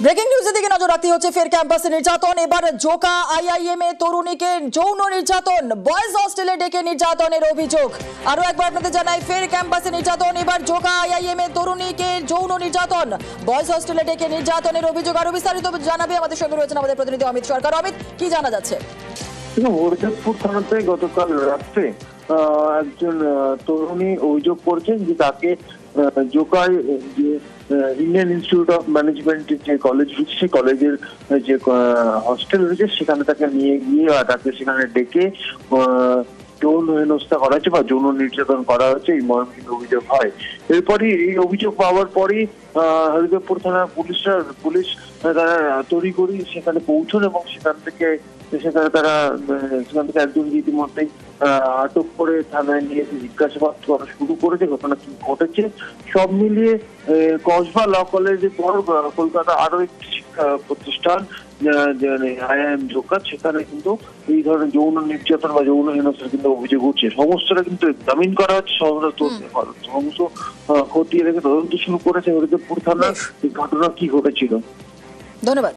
Breaking নিউজের দিকে নজর রাখতে হচ্ছে। ফের ক্যাম্পাসে নির্যাতন, এবার জোকা আইআইএম এ তরুণীকে যৌন নির্যাতন, বয়েজ হস্টেলে ডেকে নির্যাতনের অভিযোগ। আরো একবার আপনাদের জানাই, ফের ক্যাম্পাসে নির্যাতন, এবার জোকা আইআইএম এ তরুণীকে যৌন নির্যাতন, বয়েজ হস্টেলে ডেকে নির্যাতনের অভিযোগ। আরো বিস্তারিত জানাবে আমাদের সঙ্গে রয়েছেন আমাদের প্রতিনিধি অমিত সরকার। অমিত, কি জানা যাচ্ছে? হরিদেবপুর থানাতে গতকাল রাত্রে একজন তরুণী অভিযোগ করছেন যে তাকে জোকায় যে ইন্ডিয়ান ইনস্টিটিউট অফ ম্যানেজমেন্টের যে কলেজ রয়েছে, সেই কলেজের যে হস্টেল রয়েছে সেখানে তাকে নিয়ে গিয়ে তাকে সেখানে ডেকে যৌন হেনস্থা করা হয়েছে বা যৌন নির্যাতন করা হয়েছে, এই মর্মে কিন্তু অভিযোগ হয়। এরপরই এই অভিযোগ পাওয়ার পরই হরিদেবপুর থানার পুলিশ তারা তড়িঘড়ি সেখানে পৌঁছন এবং সেখান থেকে তারা একজন ইতিমধ্যেই আটক করে থানায় নিয়ে জিজ্ঞাসাবাদ করা শুরু করেছে। ঘটনা কি ঘটেছে সব মিলিয়ে কসবা ল কলেজের পর কলকাতা আরো একটি শিক্ষা প্রতিষ্ঠান আইআইএম জোকা, সেখানে কিন্তু এই ধরনের যৌন নির্যাতন বা যৌন হেনস্থার কিন্তু অভিযোগ উঠছে। সমস্তটা কিন্তু জামিন করা হচ্ছে, সমস্ত খতিয়ে রেখে তদন্ত শুরু করেছে হরিদেবপুর থানা। এই ঘটনা কি ঘটেছিল। ধন্যবাদ।